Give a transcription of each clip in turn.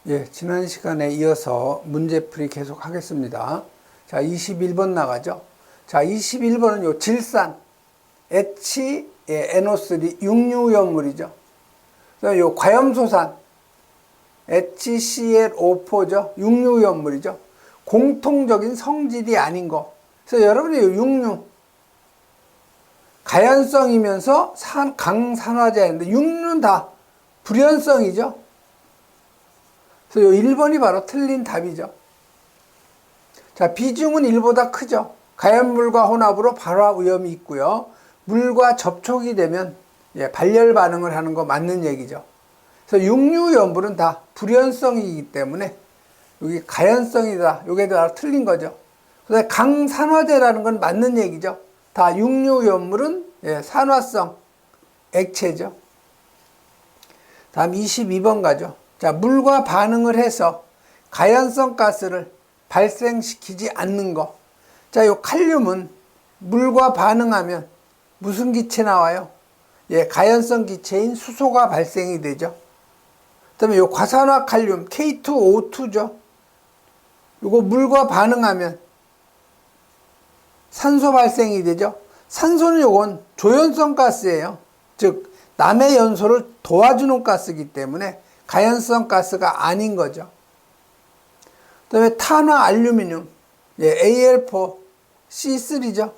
예, 지난 시간에 이어서 문제풀이 계속 하겠습니다. 자, 21번 나가죠. 자, 21번은 요 질산, NO3 육류염물이죠. 그래서 요 과염소산, HClO4죠. 육류염물이죠. 공통적인 성질이 아닌 거. 그래서 여러분이 요 육류, 가연성이면서 강산화제인데 육류는 다 불연성이죠. 그래서 요 1번이 바로 틀린 답이죠. 자, 비중은 1보다 크죠. 가연물과 혼합으로 발화 위험이 있고요. 물과 접촉이 되면 발열 반응을 하는 거 맞는 얘기죠. 그래서 육류염물은 다 불연성이기 때문에 여기 가연성이다. 요게 다 틀린 거죠. 그래서 강산화제라는 건 맞는 얘기죠. 다 육류염물은 산화성 액체죠. 다음 22번 가죠. 자, 물과 반응을 해서 가연성 가스를 발생시키지 않는 거. 자, 요 칼륨은 물과 반응하면 무슨 기체 나와요? 가연성 기체인 수소가 발생이 되죠. 그다음에 요 과산화 칼륨 K2O2죠. 요거 물과 반응하면 산소 발생이 되죠. 산소는 요건 조연성 가스예요. 즉 남의 연소를 도와주는 가스이기 때문에 가연성 가스가 아닌 거죠. 그 다음에 탄화 알루미늄, Al4C3죠.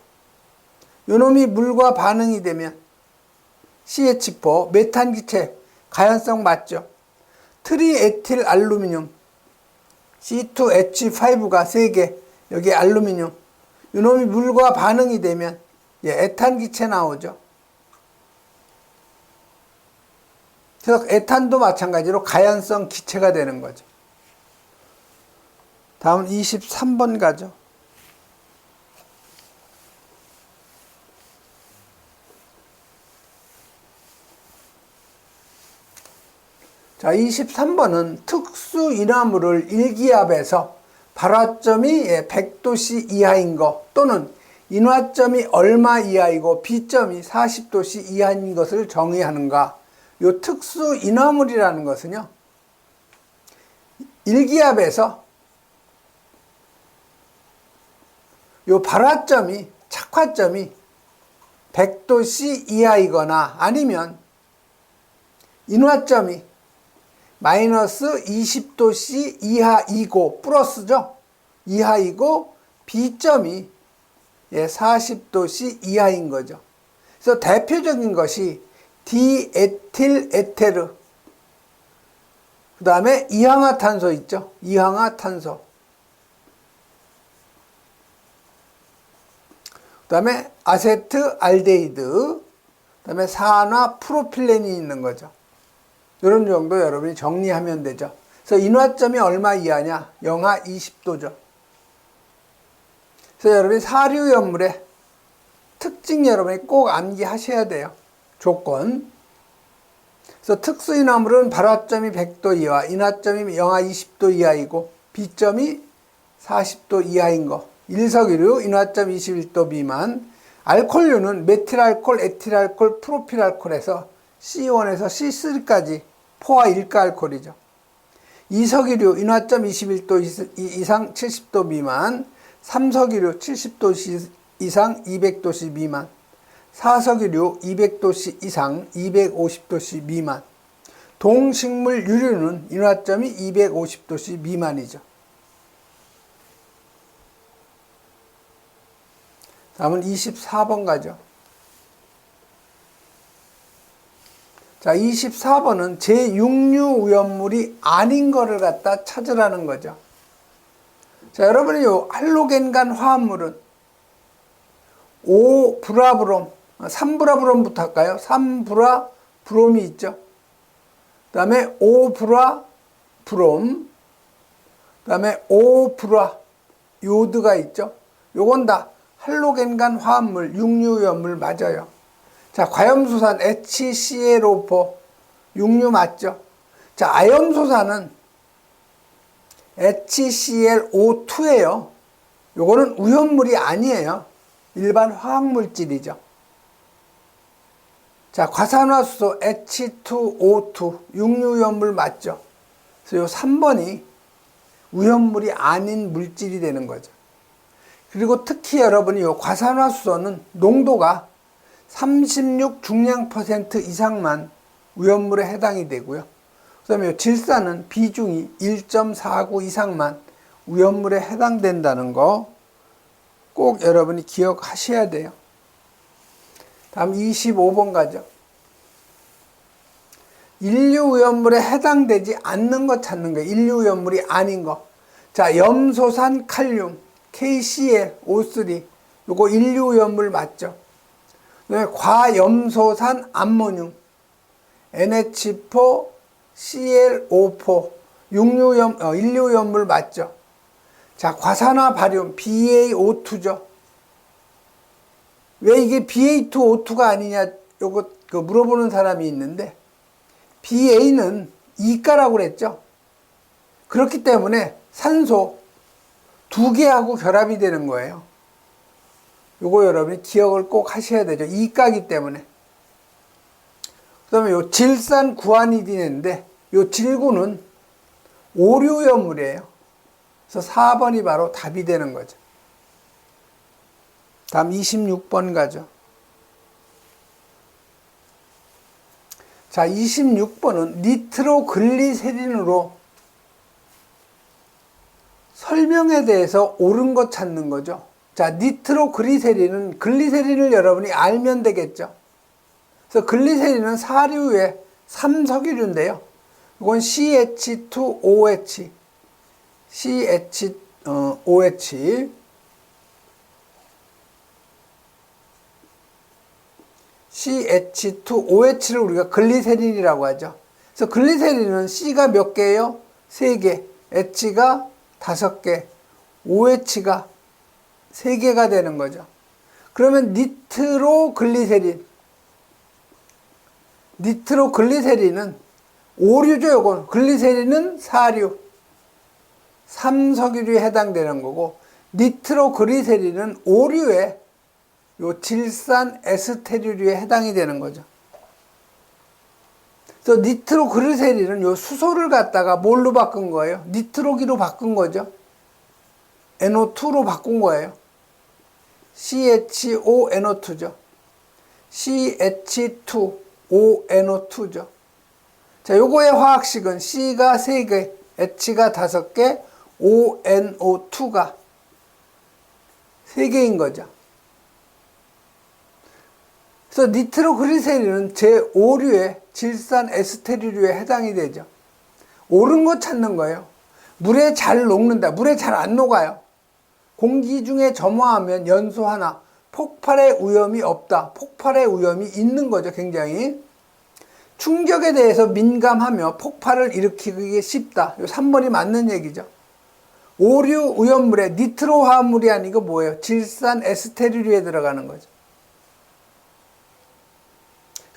요놈이 물과 반응이 되면 CH4, 메탄 기체, 가연성 맞죠. 트리에틸 알루미늄, C2H5가 3개, 여기 알루미늄. 요놈이 물과 반응이 되면 에탄 기체 나오죠. 그래서 에탄도 마찬가지로 가연성 기체가 되는 거죠. 다음 23번 가죠. 자, 23번은 특수 인화물을 일기압에서 발화점이 100도씨 이하인 거 또는 인화점이 얼마 이하이고 B점이 40도씨 이하인 것을 정의하는가. 요 특수 인화물이라는 것은요, 일기압에서 요 발화점이, 착화점이 100도씨 이하이거나 아니면 인화점이 마이너스 20도씨 이하이고, 플러스죠? 이하이고, B점이 40도씨 이하인 거죠. 그래서 대표적인 것이 디에틸 에테르, 그 다음에 이항화탄소 있죠. 이항화탄소. 그 다음에 아세트 알데히드, 그 다음에 산화 프로필렌이 있는 거죠. 이런 정도 여러분이 정리하면 되죠. 그래서 인화점이 얼마 이하냐? 영하 20도죠. 그래서 여러분이 사류염물의 특징 여러분이 꼭 암기하셔야 돼요. 조건. 그래서 특수인화물은 발화점이 100도 이하, 인화점이 영하 20도 이하이고 B점이 40도 이하인 거. 일석이류, 인화점 21도 미만. 알코올류는 메틸알코올, 에틸알코올, 프로필알코올에서 C1에서 C3까지 포화 일가알코올이죠. 이석이류, 인화점 21도 이상 70도 미만. 삼석이류, 70도 이상 200도씨 미만. 사석이류 200도씨 이상 250도씨 미만. 동식물 유류는 인화점이 250도씨 미만이죠. 다음은 24번 가죠. 자, 24번은 제6류오염물이 아닌 거를 갖다 찾으라는 거죠. 자, 여러분이 요 할로겐간 화합물은 5브라브롬, 3브라브롬부터 할까요? 3브라브롬이 있죠. 그 다음에 5브라브롬, 그 다음에 5브라 요드가 있죠. 요건 다 할로겐간 화합물, 육류염물 맞아요. 자, 과염소산 HClO4 육류 맞죠? 자, 아염소산은 HClO2예요. 요거는 우염물이 아니에요. 일반 화학물질이죠. 자, 과산화수소 H2O2 육류염물 맞죠? 그래서 요 3번이 위험물이 아닌 물질이 되는 거죠. 그리고 특히 여러분이 요 과산화수소는 농도가 36 중량 % 이상만 위험물에 해당이 되고요. 그 다음에 요 질산은 비중이 1.49 이상만 위험물에 해당된다는 거 꼭 여러분이 기억하셔야 돼요. 다음 25번 가죠. 인류위험물에 해당되지 않는 거 찾는 거예요. 인류위험물이 아닌 거. 자, 염소산 칼륨, KClO3. 요거 인류위험물 맞죠? 과염소산 암모늄, NH4ClO4. 인류위험물 맞죠? 자, 과산화 바륨, BaO2죠. 왜 이게 BA2O2가 아니냐, 요거 물어보는 사람이 있는데, BA는 이가라고 그랬죠. 그렇기 때문에 산소 2개하고 결합이 되는 거예요. 요거 여러분이 기억을 꼭 하셔야 되죠. 이가기 때문에. 그 다음에 요 질산 구아니딘인데, 요 질구는 오류염물이에요. 그래서 4번이 바로 답이 되는 거죠. 다음 26번 가죠. 자, 26번은 니트로글리세린으로 설명에 대해서 옳은 것 찾는 거죠. 자, 니트로글리세린은 글리세린을 여러분이 알면 되겠죠. 그래서 글리세린은 사류의 삼석유류인데요. 이건 CH2OH, CH2OH를 우리가 글리세린이라고 하죠. 그래서 글리세린은 C가 몇 개예요? 3개, H가 5개, OH가 3개가 되는 거죠. 그러면 니트로글리세린은 오류죠. 요건 글리세린은 사류, 삼석유류에 해당되는 거고, 니트로글리세린은 오류에 요 질산 에스테르류에 해당이 되는 거죠. 그래서 니트로글리세린은 요 수소를 갖다가 뭘로 바꾼 거예요? 니트로기로 바꾼 거죠. NO2로 바꾼 거예요. CHONO2죠. CH2ONO2죠. 자, 요거의 화학식은 C가 3개, H가 5개, ONO2가 3개인 거죠. 그래서 니트로글리세린은 제5류의 질산 에스테르류에 해당이 되죠. 옳은 거 찾는 거예요. 물에 잘 녹는다. 물에 잘 안 녹아요. 공기 중에 점화하면 연소 하나, 폭발의 위험이 없다. 폭발의 위험이 있는 거죠. 굉장히. 충격에 대해서 민감하며 폭발을 일으키기 쉽다. 요 3번이 맞는 얘기죠. 오류 위험물에 니트로 화합물이 아니고 뭐예요? 질산 에스테르류에 들어가는 거죠.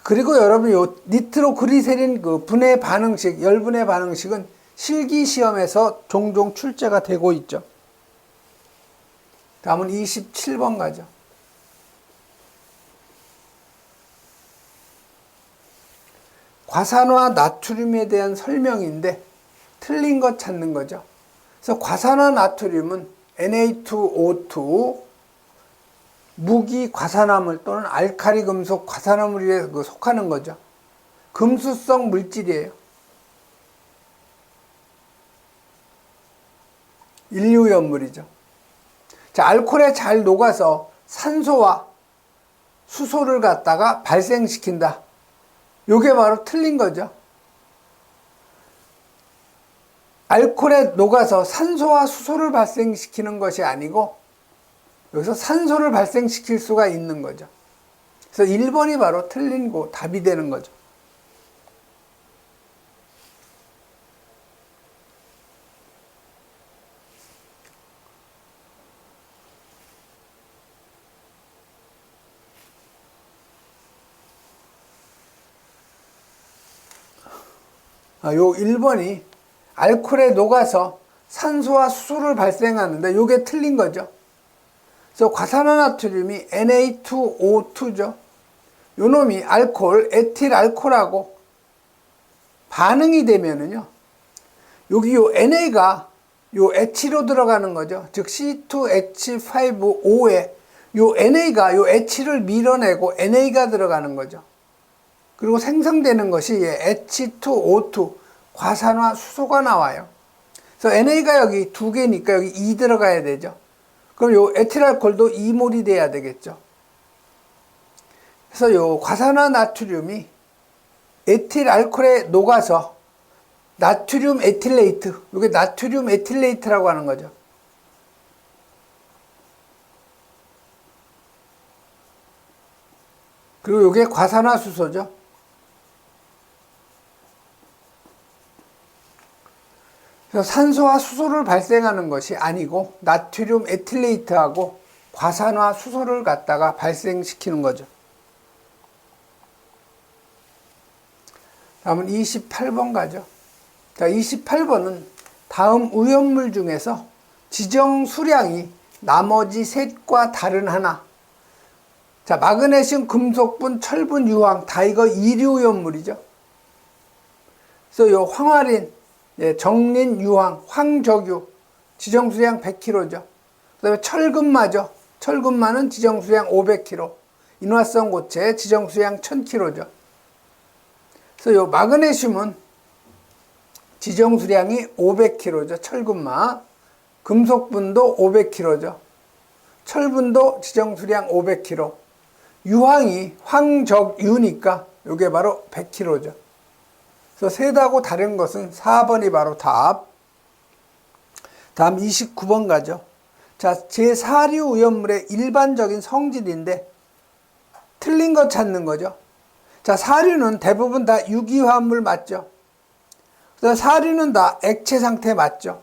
그리고 여러분 요 니트로글리세린 그 분해 반응식, 열분해 반응식은 실기 시험에서 종종 출제가 되고 있죠. 다음은 27번 가죠. 과산화 나트륨에 대한 설명인데 틀린 것 찾는 거죠. 그래서 과산화 나트륨은 Na2O2 무기 과산화물 또는 알카리 금속 과산화물에 속하는 거죠. 금수성 물질이에요. 인류염물이죠. 자, 알코올에 잘 녹아서 산소와 수소를 갖다가 발생시킨다. 요게 바로 틀린 거죠. 알코올에 녹아서 산소와 수소를 발생시키는 것이 아니고 여기서 산소를 발생시킬 수가 있는 거죠. 그래서 1번이 바로 틀린 거 답이 되는 거죠. 요 1번이 알코올에 녹아서 산소와 수소를 발생하는데 요게 틀린 거죠. 그래서 과산화나트륨이 Na2O2죠. 요 놈이 알코올, 에틸알코올하고 반응이 되면은요, 여기 요 NA가 요 H로 들어가는 거죠. 즉 C2H5O에 요 NA가 요 H를 밀어내고 NA가 들어가는 거죠. 그리고 생성되는 것이 H2O2 과산화 수소가 나와요. 그래서 NA가 여기 두 개니까 여기 2 들어가야 되죠. 그럼 요 에틸알코올도 2몰이 돼야 되겠죠. 그래서 요 과산화 나트륨이 에틸알코올에 녹아서 나트륨 에틸레이트, 이게 나트륨 에틸레이트라고 하는 거죠. 그리고 이게 과산화 수소죠. 그래서 산소와 수소를 발생하는 것이 아니고 나트륨 에틸레이트하고 과산화 수소를 갖다가 발생시키는 거죠. 다음은 28번 가죠. 자, 28번은 다음 오염물 중에서 지정 수량이 나머지 셋과 다른 하나. 자, 마그네슘, 금속분, 철분, 유황 다 이거 이류 오염물이죠. 그래서 요 황화린, 정린, 유황, 황적유 지정 수량 100kg죠. 그다음에 철금마죠. 철금마는 지정 수량 500kg. 인화성 고체 지정 수량 1000kg죠. 그래서 요 마그네슘은 지정 수량이 500kg죠. 철분마. 금속분도 500kg죠. 철분도 지정 수량 500kg. 유황이 황적유니까 이게 바로 100kg죠. 그래서 셋하고 다른 것은 4번이 바로 답. 다음 29번 가죠. 자, 제4류 오염물의 일반적인 성질인데 틀린 거 찾는 거죠. 자, 사류는 대부분 다 유기화합물 맞죠? 사류는 다 액체 상태 맞죠?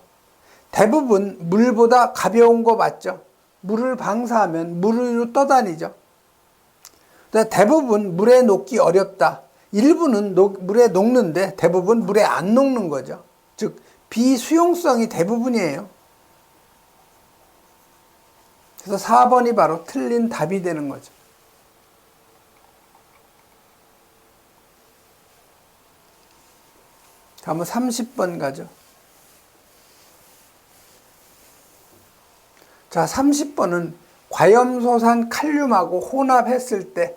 대부분 물보다 가벼운 거 맞죠? 물을 방사하면 물 위로 떠다니죠. 대부분 물에 녹기 어렵다. 일부는 물에 녹는데 대부분 물에 안 녹는 거죠. 즉 비수용성이 대부분이에요. 그래서 4번이 바로 틀린 답이 되는 거죠. 다음은 30번 가죠. 자, 30번은 과염소산 칼륨하고 혼합했을 때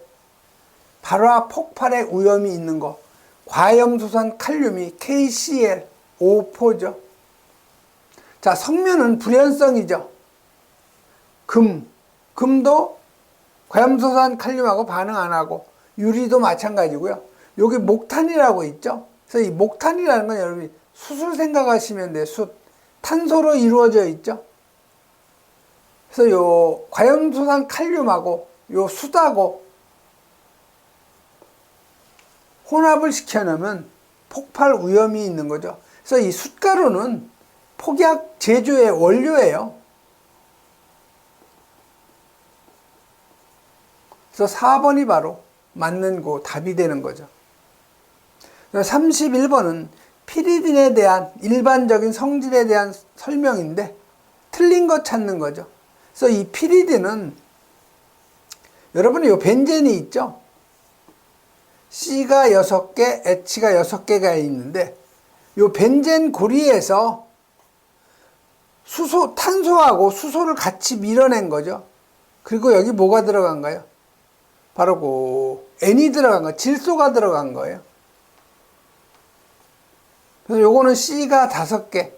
발화 폭발의 위험이 있는 거. 과염소산 칼륨이 KCl5포죠. 자, 성면은 불연성이죠. 금도 과염소산 칼륨하고 반응 안 하고, 유리도 마찬가지고요. 여기 목탄이라고 있죠. 그래서 이 목탄이라는 건 여러분이 숯을 생각하시면 돼요. 숯. 탄소로 이루어져 있죠. 그래서 요 과염소산 칼륨하고 요 숯하고 혼합을 시켜놓으면 폭발 위험이 있는 거죠. 그래서 이 숯가루는 폭약 제조의 원료예요. 그래서 4번이 바로 맞는 그 답이 되는 거죠. 31번은 피리딘에 대한 일반적인 성질에 대한 설명인데 틀린 거 찾는 거죠. 그래서 이 피리딘은 여러분이 요 벤젠이 있죠. C가 6개, H가 6개가 있는데 요 벤젠 고리에서 탄소하고 수소를 같이 밀어낸 거죠. 그리고 여기 뭐가 들어간가요? 바로 그 N이 들어간 거, 질소가 들어간 거예요. 그래서 요거는 C가 5개,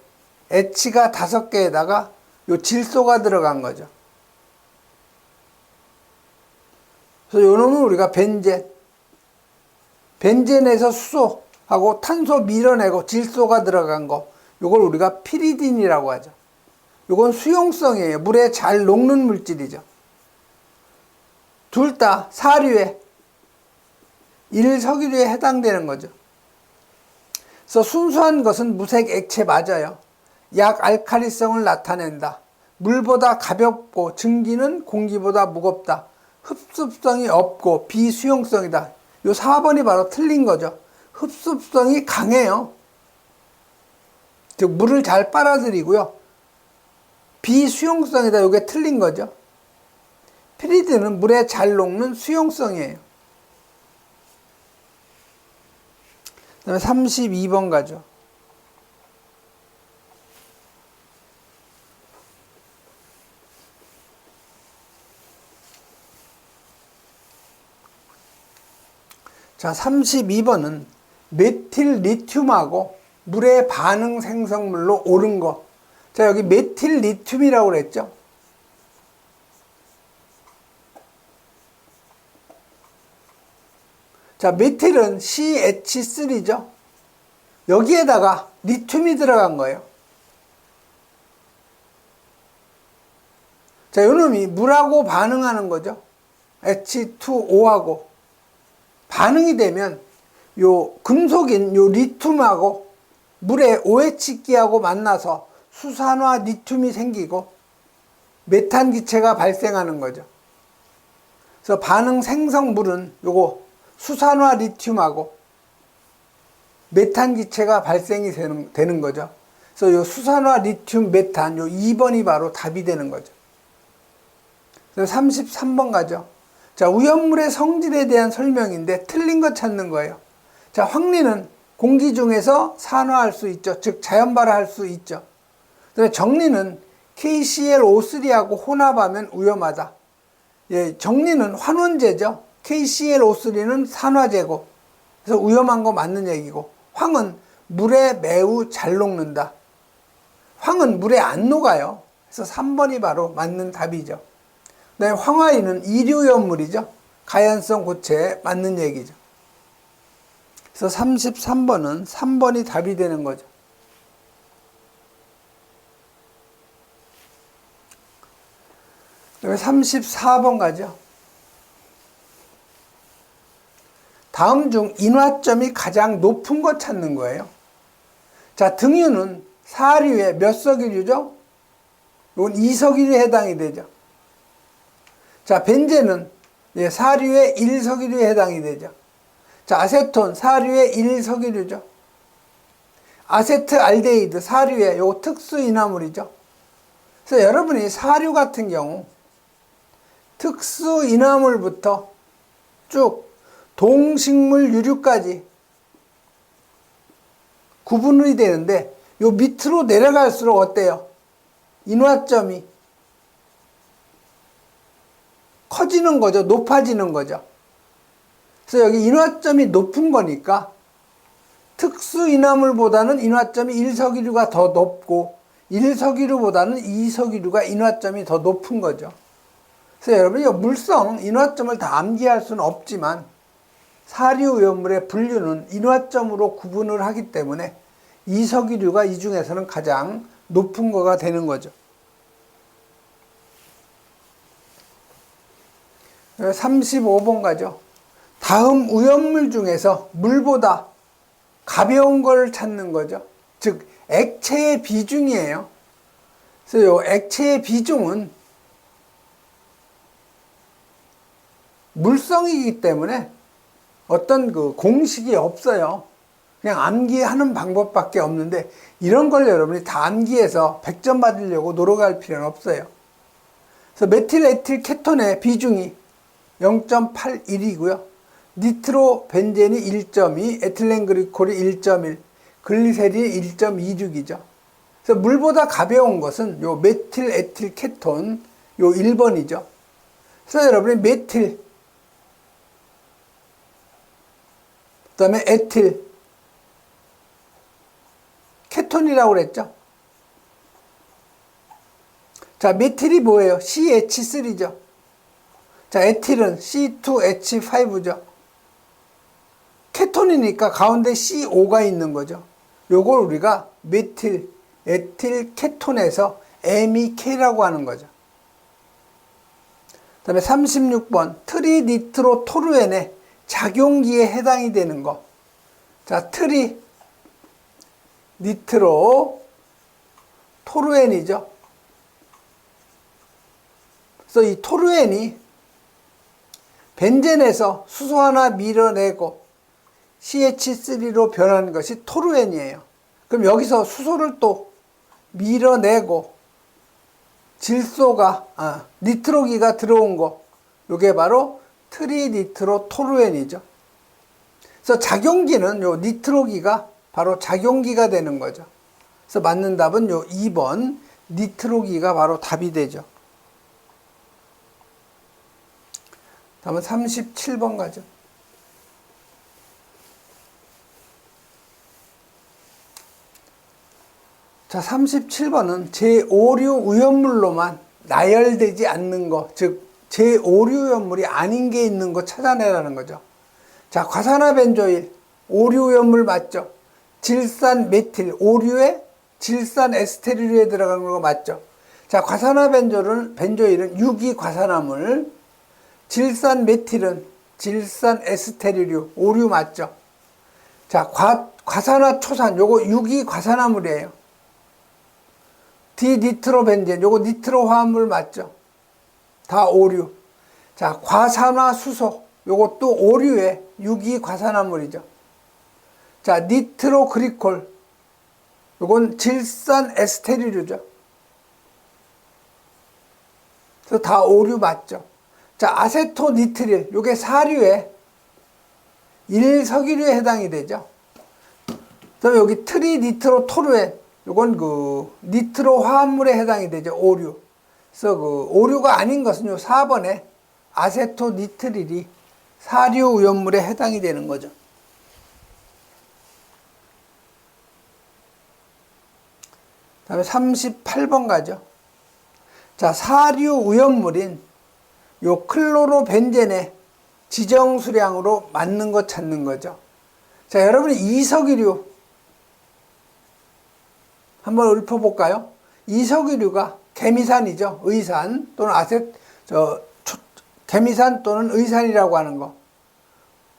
H가 5개에다가 요 질소가 들어간 거죠. 그래서 요 놈은 우리가 벤젠에서 수소하고 탄소 밀어내고 질소가 들어간 거, 요걸 우리가 피리딘이라고 하죠. 요건 수용성이에요. 물에 잘 녹는 물질이죠. 둘 다 사류에, 1석유류에 해당되는 거죠. 그래서 순수한 것은 무색 액체 맞아요. 약 알칼리성을 나타낸다. 물보다 가볍고 증기는 공기보다 무겁다. 흡수성이 없고 비수용성이다. 요 4번이 바로 틀린 거죠. 흡수성이 강해요. 즉 물을 잘 빨아들이고요. 비수용성이다. 요게 틀린 거죠. 피리딘은 물에 잘 녹는 수용성이에요. 그 다음에 32번 가죠. 자, 32번은 메틸 리튬하고 물의 반응 생성물로 옳은 거. 자, 여기 메틸 리튬이라고 그랬죠. 자, 메틸은 CH3죠. 여기에다가 리튬이 들어간 거예요. 자, 요놈이 물하고 반응하는 거죠. H2O하고 반응이 되면 요 금속인 요 리튬하고 물의 OH기하고 만나서 수산화 리튬이 생기고 메탄 기체가 발생하는 거죠. 그래서 반응 생성물은 요거 수산화 리튬하고 메탄 기체가 발생이 되는 거죠. 그래서 요 수산화 리튬 메탄 요 2번이 바로 답이 되는 거죠. 그래서 33번 가죠. 자, 우연물의 성질에 대한 설명인데 틀린 거 찾는 거예요. 자, 황리는 공기 중에서 산화할 수 있죠. 즉 자연 발화할 수 있죠. 그다음에 정리는 KClO3하고 혼합하면 위험하다. 예, 정리는 환원제죠. KClO3는 산화제고, 그래서 위험한 거 맞는 얘기고, 황은 물에 매우 잘 녹는다. 황은 물에 안 녹아요. 그래서 3번이 바로 맞는 답이죠. 그다음에 황화이는 이류연물이죠. 가연성 고체에 맞는 얘기죠. 그래서 33번은 3번이 답이 되는 거죠. 그다음에 34번 가죠. 다음 중 인화점이 가장 높은 거 찾는 거예요. 자, 등유는 사류의 몇 석유죠? 이건 2석유에 해당이 되죠. 자, 벤젠은 사류의 1석유에 해당이 되죠. 자, 아세톤 사류의 1석유죠. 아세트알데히드 사류의 요 특수인화물이죠. 그래서 여러분이 사류 같은 경우 특수인화물부터 쭉 동식물 유류까지 구분이 되는데 요 밑으로 내려갈수록 어때요? 인화점이 커지는 거죠. 높아지는 거죠. 그래서 여기 인화점이 높은 거니까 특수인화물보다는 인화점이 1석유류가 더 높고 1석유류보다는 2석유류가 인화점이 더 높은 거죠. 그래서 여러분이 물성 인화점을 다 암기할 수는 없지만 사류오염물의 분류는 인화점으로 구분을 하기 때문에 이석유류가 이 중에서는 가장 높은 거가 되는 거죠. 35번 가죠. 다음 오염물 중에서 물보다 가벼운 걸 찾는 거죠. 즉 액체의 비중이에요. 그래서 이 액체의 비중은 물성이기 때문에 어떤 그 공식이 없어요. 그냥 암기하는 방법밖에 없는데 이런 걸 여러분이 다 암기해서 100점 받으려고 노력할 필요는 없어요. 그래서 메틸 에틸 케톤의 비중이 0.81이고요. 니트로 벤젠이 1.2, 에틸렌 그리콜이 1.1, 글리세린이 1.26이죠. 그래서 물보다 가벼운 것은 요 메틸 에틸 케톤 요 1번이죠. 그래서 여러분이 메틸 그다음에 에틸 케톤이라고 그랬죠. 자, 메틸이 뭐예요? CH3죠. 자, 에틸은 C2H5죠. 케톤이니까 가운데 CO가 있는 거죠. 요걸 우리가 메틸, 에틸 케톤에서 MEK라고 하는 거죠. 그 다음에 36번 트리니트로토루엔의 작용기에 해당이 되는 거. 자, 트리니트로토루엔이죠. 그래서 이 토루엔이 벤젠에서 수소 하나 밀어내고 CH3로 변하는 것이 토루엔이에요. 그럼 여기서 수소를 또 밀어내고 질소가 니트로기가 들어온 거, 요게 바로 트리니트로토루엔이죠. 그래서 작용기는 요 니트로기가 바로 작용기가 되는 거죠. 그래서 맞는 답은 요 2번 니트로기가 바로 답이 되죠. 다음은 37번 가죠. 자, 37번은 제5류 우연물로만 나열되지 않는 거, 즉 제5류 우연물이 아닌 게 있는 거 찾아내라는 거죠. 자, 과산화벤조일 5류 우연물 맞죠? 질산 메틸 5류에 질산 에스테르류에 들어가는 거 맞죠? 자, 과산화벤조일은 유기과산화물, 질산 메틸은 질산 에스테르류 5류 맞죠? 자, 과산화초산 요거 유기과산화물이에요. 디니트로벤젠 요거 니트로 화합물 맞죠? 다 5류. 자, 과산화수소 요것도 5류의 유기과산화물이죠. 자, 니트로그리콜 요건 질산 에스테르류죠. 그래서 다 5류 맞죠. 자, 아세토니트릴 요게 4류의 1석유류에 해당이 되죠. 그다음에 여기 트리니트로토루엔 요건 그 니트로 화합물에 해당이 되죠. 5류. 그래서 그 5류가 아닌 것은요 4번에 아세토니트릴이 4류 우연물에 해당이 되는 거죠. 다음에 38번 가죠. 자, 4류 우연물인 요 클로로벤젠의 지정 수량으로 맞는 것 찾는 거죠. 자, 여러분이 이석유류 한번 읊어볼까요? 이석유류가 개미산이죠. 의산 또는 개미산 또는 의산이라고 하는 거.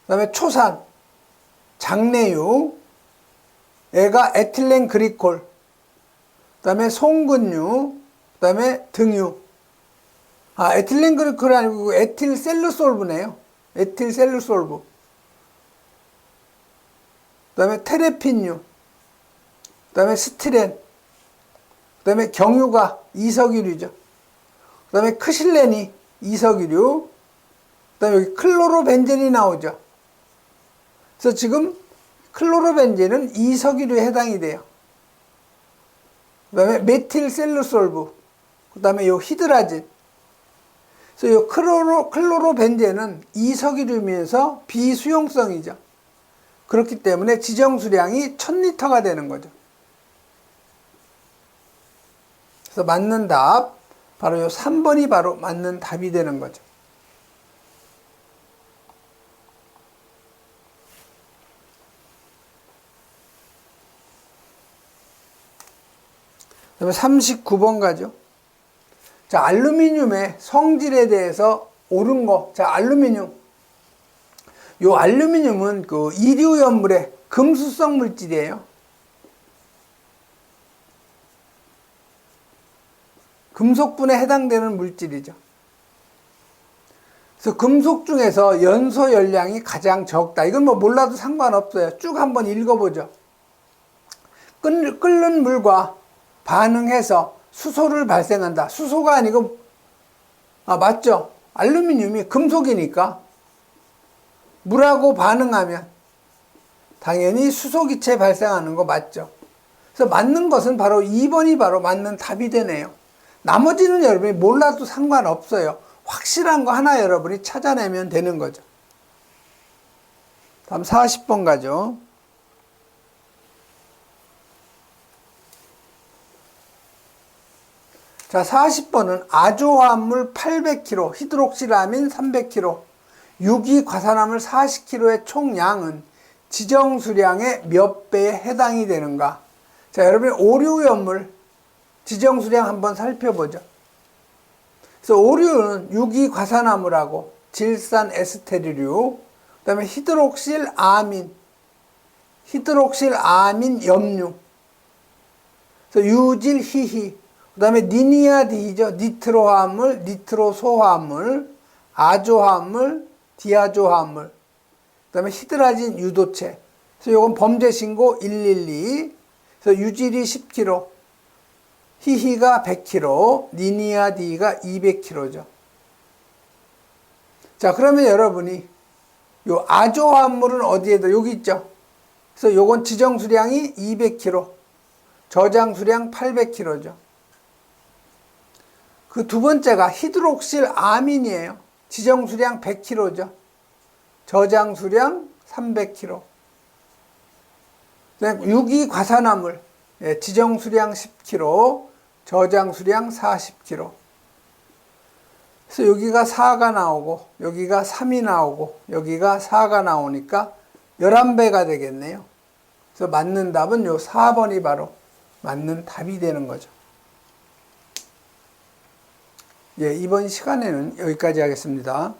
그 다음에 초산, 장내유, 애가 에틸렌 그리콜, 그 다음에 송근유, 그 다음에 등유. 아, 에틸렌 그리콜이 아니고 에틸셀루솔브네요. 에틸셀루솔브. 그 다음에 테레핀유, 그 다음에 스티렌, 그 다음에 경유가 이석유류죠. 그 다음에 크실렌이 이석유류, 그 다음에 여기 클로로벤젠이 나오죠. 그래서 지금 클로로벤젠은 이석유류에 해당이 돼요. 그 다음에 메틸셀루솔브, 그 다음에 요 히드라진. 그래서 요 클로로벤젠은 이석유류면서 비수용성이죠. 그렇기 때문에 지정수량이 1000리터가 되는 거죠. 그래서 맞는 답, 바로 요 3번이 바로 맞는 답이 되는 거죠. 그 다음에 39번 가죠. 자, 알루미늄의 성질에 대해서 옳은 거. 자, 알루미늄. 요 알루미늄은 그 이류연물의 금수성 물질이에요. 금속분에 해당되는 물질이죠. 그래서 금속 중에서 연소 열량이 가장 적다. 이건 뭐 몰라도 상관없어요. 쭉 한번 읽어보죠. 끓는 물과 반응해서 수소를 발생한다. 수소가 아니고, 맞죠? 알루미늄이 금속이니까 물하고 반응하면 당연히 수소기체 발생하는 거 맞죠? 그래서 맞는 것은 바로 2번이 바로 맞는 답이 되네요. 나머지는 여러분이 몰라도 상관없어요. 확실한 거 하나 여러분이 찾아내면 되는 거죠. 다음 40번 가죠. 자, 40번은 아조화합물 800kg, 히드록실아민 300kg, 유기과산화물 40kg의 총량은 지정수량의 몇 배에 해당이 되는가? 자, 여러분이 오류연물 지정수량 한번 살펴보죠. 그래서 오류는 유기과산화물하고 질산 에스테르류, 그 다음에 히드록실아민 염류, 그래서 유질히히, 그 다음에 니니아디죠. 니트로화합물, 니트로소화합물, 아조화합물, 디아조화합물, 그 다음에 히드라진 유도체. 그래서 이건 범죄신고 112, 그래서 유질이 10kg, 히히가 100kg, 니니아디가 200kg죠. 자, 그러면 여러분이 요 아조화합물은 어디에 더 여기 있죠. 그래서 요건 지정수량이 200kg, 저장수량 800kg죠. 그 두 번째가 히드록실아민이에요. 지정수량 100kg죠. 저장수량 300kg. 유기과산화물, 예, 지정 수량 10kg, 저장 수량 40kg. 그래서 여기가 4가 나오고, 여기가 3이 나오고, 여기가 4가 나오니까 11배가 되겠네요. 그래서 맞는 답은 요 4번이 바로 맞는 답이 되는 거죠. 예, 이번 시간에는 여기까지 하겠습니다.